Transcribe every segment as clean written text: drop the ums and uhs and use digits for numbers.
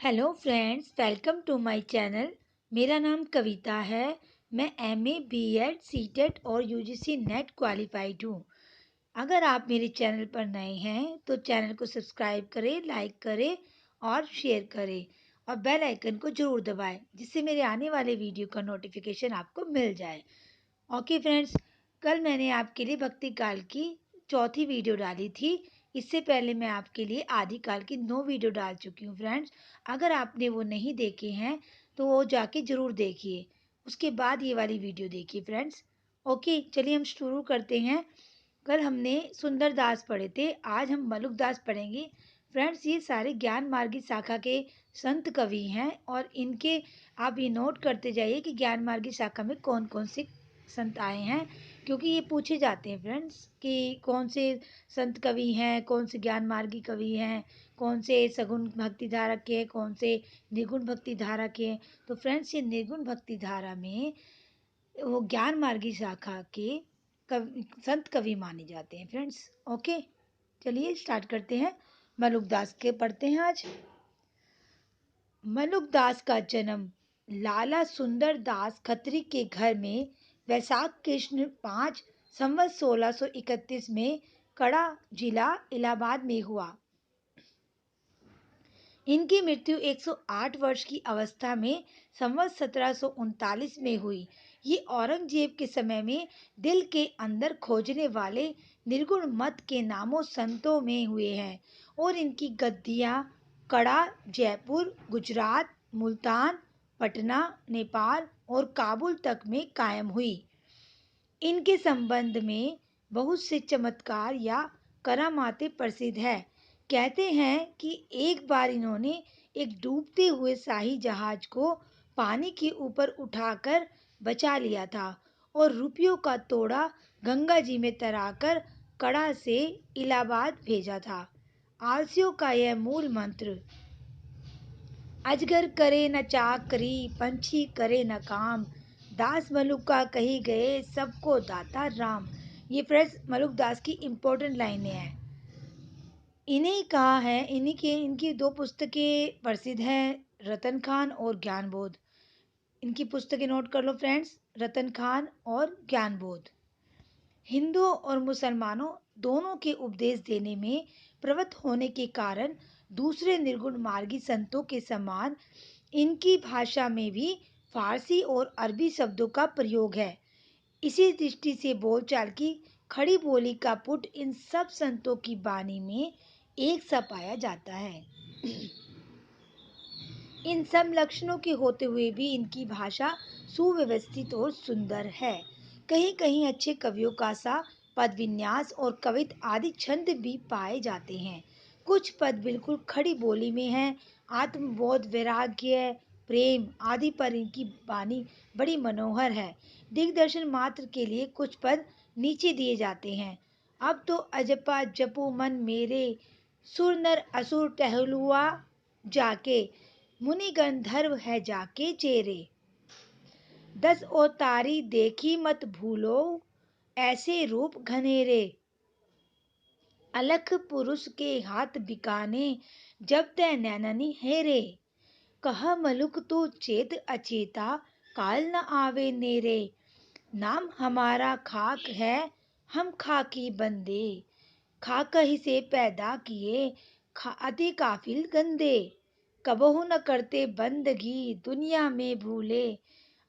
Hello friends, welcome to my channel. मेरा नाम कविता है। मैं एमए, बीएड, सीटेट और यूजीसी नेट क्वालिफाइड हूँ। अगर आप मेरे चैनल पर नए हैं तो चैनल को सब्सक्राइब करें, लाइक करें और शेयर करें और बेल आइकन को ज़रूर दबाएं जिससे मेरे आने वाले वीडियो का नोटिफिकेशन आपको मिल जाए। ओके फ्रेंड्स, कल मैंने आपके लिए भक्ति काल की चौथी वीडियो डाली थी। इससे पहले मैं आपके लिए आदि काल की 9 वीडियो डाल चुकी हूँ फ्रेंड्स। अगर आपने वो नहीं देखे हैं तो वो जाके ज़रूर देखिए, उसके बाद ये वाली वीडियो देखिए फ्रेंड्स। ओके, चलिए हम शुरू करते हैं। कल हमने सुंदर दास पढ़े थे, आज हम मलुक दास पढ़ेंगे। फ्रेंड्स, ये सारे ज्ञान मार्गी शाखा के संत कवि हैं और इनके आप ये नोट करते जाइए कि ज्ञान मार्गी शाखा में कौन कौन से संत आए हैं, क्योंकि ये पूछे जाते हैं फ्रेंड्स कि कौन से संत कवि हैं, कौन से ज्ञान मार्गी कवि हैं, कौन से सगुण भक्ति धारा के हैं, कौन से निर्गुण भक्ति धारा के हैं। तो फ्रेंड्स, ये निर्गुण भक्ति धारा में वो ज्ञान मार्गी शाखा के संत कवि माने जाते हैं फ्रेंड्स। ओके, चलिए स्टार्ट करते हैं। मलुक दास के पढ़ते हैं आज। मलुक दास का जन्म लाला सुंदर दास खत्री के घर में वैशाख कृष्ण 5 संवत 1631 में कड़ा जिला इलाहाबाद में हुआ। इनकी मृत्यु 108 वर्ष की अवस्था में संवत 1739 में हुई। ये औरंगजेब के समय में दिल के अंदर खोजने वाले निर्गुण मत के नामों संतों में हुए हैं और इनकी गद्दियाँ कड़ा, जयपुर, गुजरात, मुल्तान, पटना, नेपाल और काबुल तक में कायम हुई। इनके संबंध में बहुत से चमत्कार या करामातें प्रसिद्ध है। कहते हैं कि एक बार इन्होंने एक डूबते हुए शाही जहाज को पानी के ऊपर उठाकर बचा लिया था और रुपयों का तोड़ा गंगा जी में तराकर कड़ा से इलाहाबाद भेजा था। आलसियों का यह मूल मंत्र, अजगर करे न चाकरी, पंछी करे न काम, दास मलुक का कही गए, सबको दाता राम। ये फ्रेंड्स मलुक दास की इम्पोर्टेंट लाइनें हैं। इन्हीं कहा है, इन्हीं के इनकी दो पुस्तकें प्रसिद्ध हैं, रतन खान और ज्ञान बोध। इनकी पुस्तकें नोट कर लो फ्रेंड्स, रतन खान और ज्ञान बोध। हिंदुओं और मुसलमानों दोनों के उपदेश देने में प्रवृत्त होने के कारण दूसरे निर्गुण मार्गी संतों के समान इनकी भाषा में भी फारसी और अरबी शब्दों का प्रयोग है। इसी दृष्टि से बोलचाल की खड़ी बोली का पुट इन सब संतों की वाणी में एक सा पाया जाता है। इन सब लक्षणों के होते हुए भी इनकी भाषा सुव्यवस्थित और सुंदर है। कहीं कहीं अच्छे कवियों का सा पद विन्यास और कवित आदि छंद भी पाए जाते हैं। कुछ पद बिल्कुल खड़ी बोली में हैं। आत्मबोध, वैराग्य, प्रेम आदि पर इनकी वाणी बड़ी मनोहर है। दिग्दर्शन मात्र के लिए कुछ पद नीचे दिए जाते हैं। अब तो अजपा जपू मन मेरे, सुर नर असुर टहलुआ जाके, मुनि गंधर्व है जाके चेरे, 10 अवतारी देखी मत भूलो, ऐसे रूप घनेरे, अलख पुरुष के हाथ बिकाने, जब तै नैननी हेरे, कहा मलुक तू चेत अचेता, काल न आवे नेरे, नाम हमारा खाक है, हम खाकी बंदे, खाक ही से पैदा किए, अति काफिल गंदे, कबहू न करते बंदगी, दुनिया में भूले,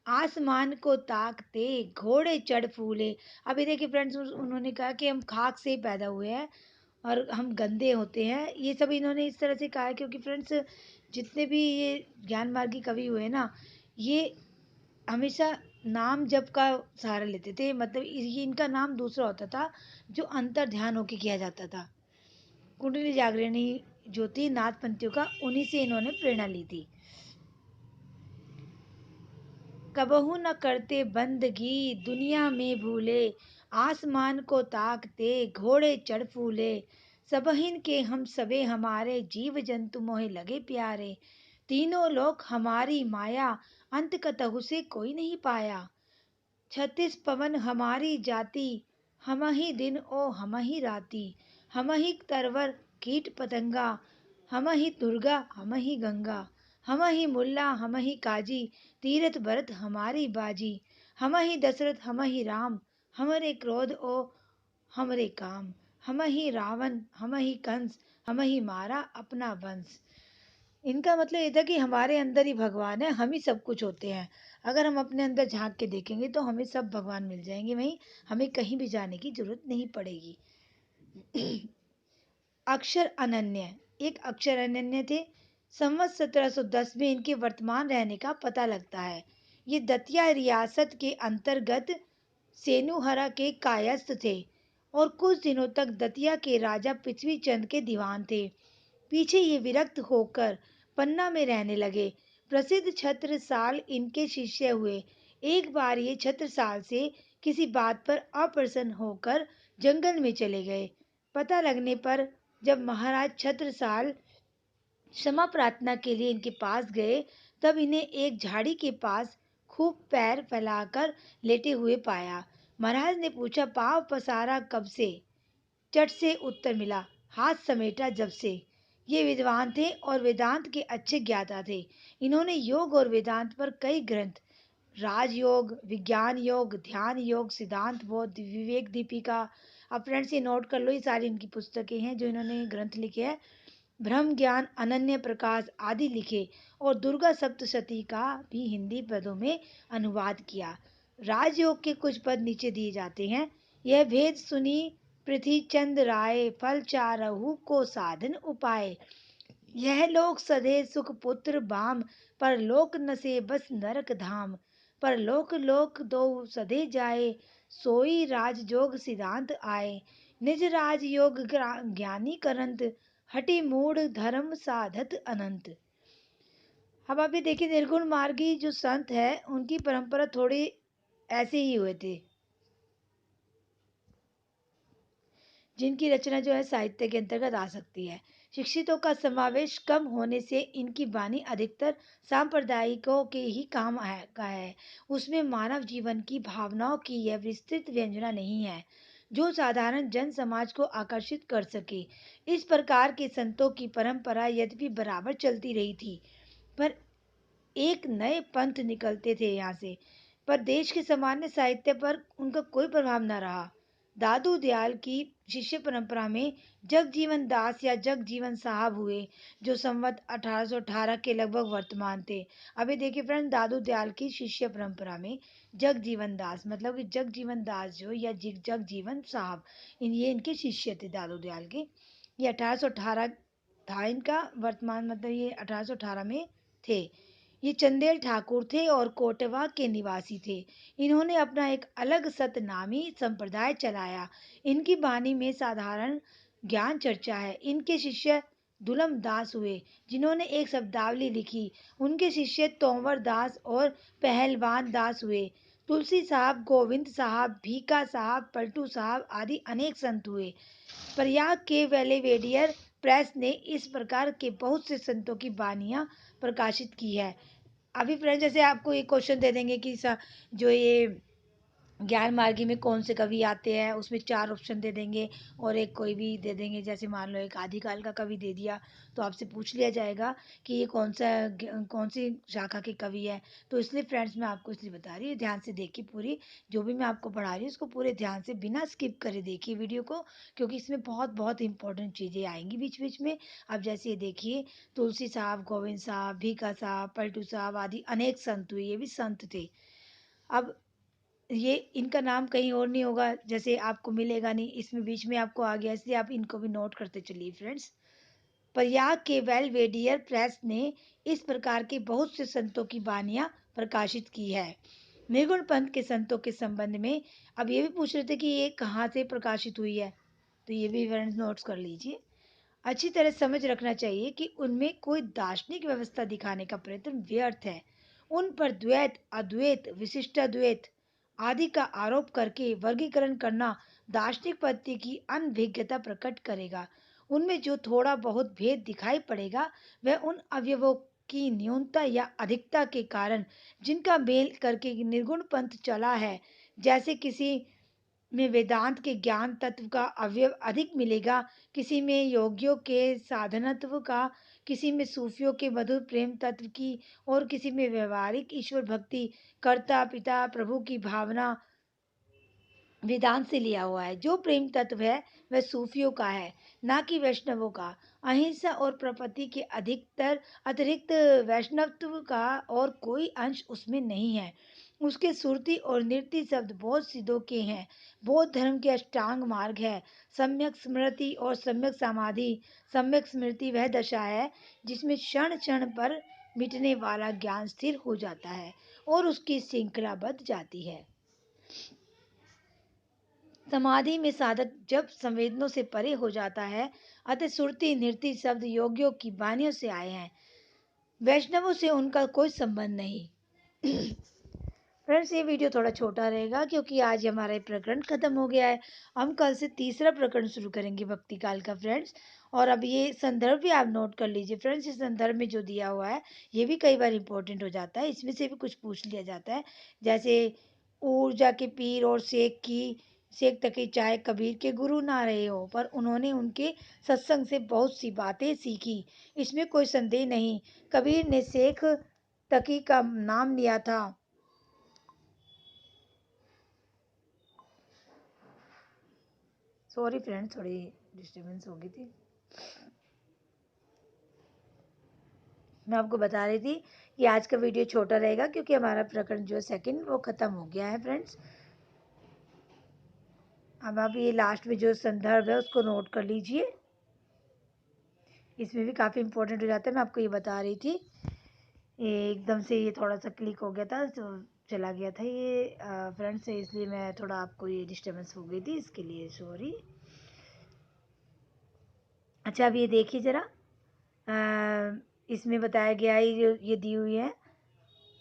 आसमान को ताकते, घोड़े चढ़ फूले। अभी देखिए फ्रेंड्स, उन्होंने कहा कि हम खाक से पैदा हुए हैं और हम गंदे होते हैं। ये सब इन्होंने इस तरह से कहा है क्योंकि फ्रेंड्स जितने भी ये ज्ञान मार्गी कवि हुए ना, ये हमेशा नाम जप का सहारा लेते थे। मतलब ये इनका नाम दूसरा होता था जो अंतर ध्यान होके किया जाता था। कुंडली जागरणी जो थी नाथ पंथियों का, उन्हीं से इन्होंने प्रेरणा ली थी। कबहू न करते बंदगी, दुनिया में भूले, आसमान को ताकते, घोड़े चढ़ फूले, सबहिन के हम सबे हमारे, जीव जंतु मोहे लगे प्यारे, तीनों लोक हमारी माया, अंत कतहु से कोई नहीं पाया, 36 पवन हमारी जाति, हम ही दिन ओ हम ही राती, हम ही तरवर कीट पतंगा, हम ही दुर्गा हम ही गंगा, हम ही मुल्ला हम ही काजी, तीरथ भरत हमारी बाजी। हम ही दशरथ हम ही राम, हमरे क्रोध ओ हमरे काम। हम ही रावण हम ही कंस, हम ही मारा अपना वंश। इनका मतलब ये था कि हमारे अंदर ही भगवान है, हम ही सब कुछ होते हैं। अगर हम अपने अंदर झांक के देखेंगे तो हमें सब भगवान मिल जाएंगे वहीं, हमें कहीं भी जाने की जरूरत नहीं पड़ेगी। अक्षर अनन्य, एक अक्षर अनन्य थे। संवत 1710 में इनके वर्तमान रहने का पता लगता है। ये दतिया रियासत के अंतर्गत सेनुहरा के कायस्थ थे और कुछ दिनों तक दतिया के राजा पृथ्वी चंद के दीवान थे। पीछे ये विरक्त होकर पन्ना में रहने लगे। प्रसिद्ध छत्रसाल इनके शिष्य हुए। एक बार ये छत्रसाल से किसी बात पर अप्रसन्न होकर जंगल में चले गए। पता लगने पर जब महाराज छत्रसाल क्षमा प्रार्थना के लिए इनके पास गए, तब इन्हें एक झाड़ी के पास खूब पैर फैलाकर लेटे हुए पाया। महाराज ने पूछा, पाँव पसारा कब से? चट से उत्तर मिला, हाथ समेटा जब से। ये विद्वान थे और वेदांत के अच्छे ज्ञाता थे। इन्होंने योग और वेदांत पर कई ग्रंथ, राजयोग, विज्ञान योग, ध्यान योग, सिद्धांत बोध, विवेक दीपिका, अब फ्रेंड्स ये नोट कर लो, ये सारी इनकी पुस्तकें हैं जो इन्होंने ग्रंथ लिखे हैं। ब्रह्म ज्ञान, अनन्य प्रकाश आदि लिखे और दुर्गा सप्तशती का भी हिंदी पदों में अनुवाद किया। राजयोग के कुछ पद नीचे दिए जाते हैं। यह भेद सुनी पृथ्वी चंद राय, फल चारहु को साधन उपाय। यह लोक सधे सुख पुत्र बाम, पर लोक नसे बस नरक धाम। पर लोक लोक दो सधे जाए, सोई राजयोग सिद्धांत आए। निज राजयोग ज्ञानी करंत, हटि मूढ़ धर्म साधत अनंत। अब आप ये देखिए, निर्गुण मार्गी जो संत है उनकी परंपरा थोड़ी ऐसे ही हुए थे, जिनकी रचना जो है साहित्य के अंतर्गत आ सकती है। शिक्षितों का समावेश कम होने से इनकी वाणी अधिकतर सांप्रदायिकों के ही काम का है। उसमें मानव जीवन की भावनाओं की यह विस्तृत व्यंजना नहीं है जो साधारण जन समाज को आकर्षित कर सके। इस प्रकार के संतों की परंपरा यद्यपि बराबर चलती रही थी, पर एक नए पंथ निकलते थे यहाँ से। पर देश के सामान्य साहित्य पर उनका कोई प्रभाव न रहा। दादू दयाल की शिष्य परंपरा में जगजीवन दास या जगजीवन साहब हुए, जो संवत 1818 के लगभग वर्तमान थे। अभी देखिए फ्रेंड, दादू दयाल की शिष्य परंपरा में जगजीवन दास, मतलब कि जगजीवन दास जो या जगजीवन साहब, ये इनके शिष्य थे दादू दयाल के। ये 1818 था इनका वर्तमान, मतलब ये 1818 में थे। ये चंदेल ठाकुर थे और कोटवा के निवासी थे। इन्होंने अपना एक अलग सतनामी संप्रदाय चलाया। इनकी वाणी में साधारण ज्ञान चर्चा है। इनके शिष्य दुलम दास हुए, जिन्होंने एक शब्दावली लिखी। उनके शिष्य तोंवर दास और पहलवान दास हुए। तुलसी साहब, गोविंद साहब, भीका साहब, पलटू साहब आदि अनेक संत हुए। प्रयाग के वेलेवेडियर प्रेस ने इस प्रकार के बहुत से संतों की वानियां प्रकाशित की है। अभी फ्रेंड जैसे आपको एक क्वेश्चन दे देंगे कि जो ये ज्ञान मार्गी में कौन से कवि आते हैं, उसमें 4 ऑप्शन दे देंगे और एक कोई भी दे देंगे। जैसे मान लो एक आदिकाल का कवि दे दिया तो आपसे पूछ लिया जाएगा कि ये कौन सी शाखा के कवि है। तो इसलिए फ्रेंड्स मैं आपको इसलिए बता रही हूँ, ध्यान से देखिए, पूरी जो भी मैं आपको पढ़ा रही हूँ उसको पूरे ध्यान से बिना स्किप करे देखिए वीडियो को, क्योंकि इसमें बहुत बहुत इंपॉर्टेंट चीज़ें आएंगी बीच बीच में। अब जैसे ये देखिए, तुलसी साहब, गोविंद साहब, भीखा साहब, पलटू साहब आदि अनेक संत हुए, ये भी संत थे। अब ये इनका नाम कहीं और नहीं होगा, जैसे आपको मिलेगा नहीं, इसमें बीच में आपको आ गया, इसलिए आप इनको भी नोट करते चलिए फ्रेंड्स। प्रयाग के वेलवेडियर प्रेस ने इस प्रकार के बहुत से संतों की वानियां प्रकाशित की है। निर्गुण पंथ के संतों के संबंध में अब ये भी पूछ रहे थे कि ये कहाँ से प्रकाशित हुई है, तो ये भी फ्रेंड्स नोट्स कर लीजिए। अच्छी तरह समझ रखना चाहिए कि उनमें कोई दार्शनिक व्यवस्था दिखाने का प्रयत्न व्यर्थ है। उन पर द्वैत, अद्वैत, विशिष्टाद्वैत आदि का आरोप करके वर्गीकरण करना दार्शनिक पद्धति की अनभिज्ञता प्रकट करेगा। उनमें जो थोड़ा बहुत भेद दिखाई पड़ेगा वह उन अवयवों की न्यूनता या अधिकता के कारण जिनका मेल करके निर्गुण पंथ चला है। जैसे किसी में वेदांत के ज्ञान तत्व का अवयव अधिक मिलेगा, किसी में योगियों के साधनत्व का, किसी में सूफियों के मधुर प्रेम तत्व की और किसी में व्यवहारिक ईश्वर भक्ति, कर्ता पिता प्रभु की भावना वेदांत से लिया हुआ है। जो प्रेम तत्व है वह सूफियों का है, ना कि वैष्णवों का। अहिंसा और प्रपत्ति के अधिकतर अतिरिक्त वैष्णवत्व का और कोई अंश उसमें नहीं है। उसके सुरति और नृत्य शब्द बौद्ध सिद्धों के हैं। बौद्ध धर्म के अष्टांग मार्ग है। सम्यक स्मृति और सम्यक समाधि। सम्यक स्मृति वह दशा है जिसमें क्षण क्षण पर मिटने वाला ज्ञान स्थिर हो जाता है और उसकी श्रृंखला बध जाती है। समाधि में साधक जब संवेदनों से परे हो जाता है, अतः सुरति नृत्य शब्द योगियों की वाणियों से आए हैं, वैष्णवों से उनका कोई संबंध नहीं। फ्रेंड्स, ये वीडियो थोड़ा छोटा रहेगा क्योंकि आज हमारा ये प्रकरण खत्म हो गया है। हम कल से तीसरा प्रकरण शुरू करेंगे भक्ति काल का फ्रेंड्स। और अब ये संदर्भ भी आप नोट कर लीजिए फ्रेंड्स। इस संदर्भ में जो दिया हुआ है ये भी कई बार इंपॉर्टेंट हो जाता है, इसमें से भी कुछ पूछ लिया जाता है। जैसे ऊर्जा के पीर और सेक तकी चाहे कबीर के गुरु ना रहे हो, पर उन्होंने उनके सत्संग से बहुत सी बातें सीखी, इसमें कोई संदेह नहीं। कबीर ने शेख तकी का नाम लिया था। सॉरी फ्रेंड्स, थोड़ी डिस्टर्बेंस हो गई थी। मैं आपको बता रही थी कि आज का वीडियो छोटा रहेगा क्योंकि हमारा प्रकरण जो सेकंड वो ख़त्म हो गया है फ्रेंड्स। अब आप ये लास्ट में जो संदर्भ है उसको नोट कर लीजिए, इसमें भी काफ़ी इंपॉर्टेंट हो जाता है। मैं आपको ये बता रही थी, ये एकदम से ये थोड़ा सा क्लिक हो गया था तो चला गया था ये फ्रेंड्स, इसलिए मैं थोड़ा आपको ये डिस्टर्बेंस हो गई थी, इसके लिए सॉरी। अच्छा, अब ये देखिए ज़रा, इसमें बताया गया है, ये दी हुई है,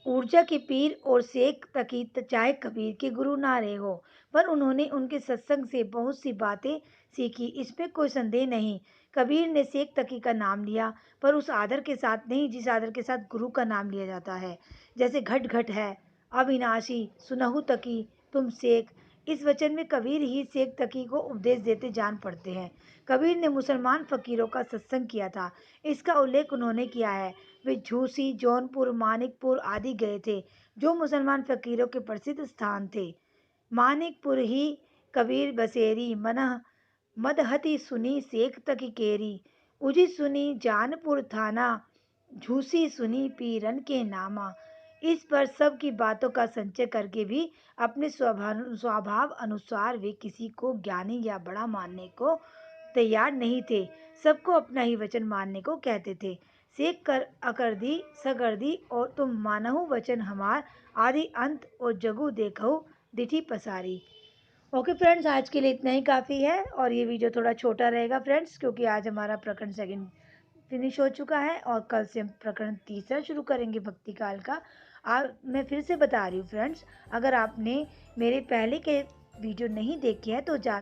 ऊर्जा के पीर और शेख तकी चाहे कबीर के गुरु ना रहे हो, पर उन्होंने उनके सत्संग से बहुत सी बातें सीखी, इसमें कोई संदेह नहीं। कबीर ने शेख तकी का नाम लिया, पर उस आदर के साथ नहीं जिस आदर के साथ गुरु का नाम लिया जाता है। जैसे घट घट है, अविनाशी, सुनहु तकी, तुम शेख। इस वचन में कबीर ही शेख तकी को उपदेश देते जान पड़ते हैं। कबीर ने मुसलमान फकीरों का सत्संग किया था, इसका उल्लेख उन्होंने किया है। वे झूसी, जौनपुर, मानिकपुर आदि गए थे, जो मुसलमान फकीरों के प्रसिद्ध स्थान थे। मानिकपुर ही कबीर बसेरी मनह मदहती सुनी शेख तकी केरी, उजी सुनी जानपुर थाना, झूसी सुनी पीरन के नामा। इस पर सब की बातों का संचय करके भी अपने स्वभाव अनुसार वे किसी को ज्ञानी या बड़ा मानने को तैयार नहीं थे, सबको अपना ही वचन मानने को कहते थे। सेक कर अकरदी सकरदी और तुम मानहु वचन हमार, आदि अंत और जगू देखो दिठी पसारी। ओके फ्रेंड्स, आज के लिए इतना ही काफ़ी है और ये वीडियो थोड़ा छोटा रहेगा फ्रेंड्स क्योंकि आज हमारा प्रकरण सेकंड फिनिश हो चुका है और कल से हम प्रकरण तीसरा शुरू करेंगे भक्ति काल का। मैं फिर से बता रही हूँ फ्रेंड्स, अगर आपने मेरे पहले के वीडियो नहीं देखे हैं तो जा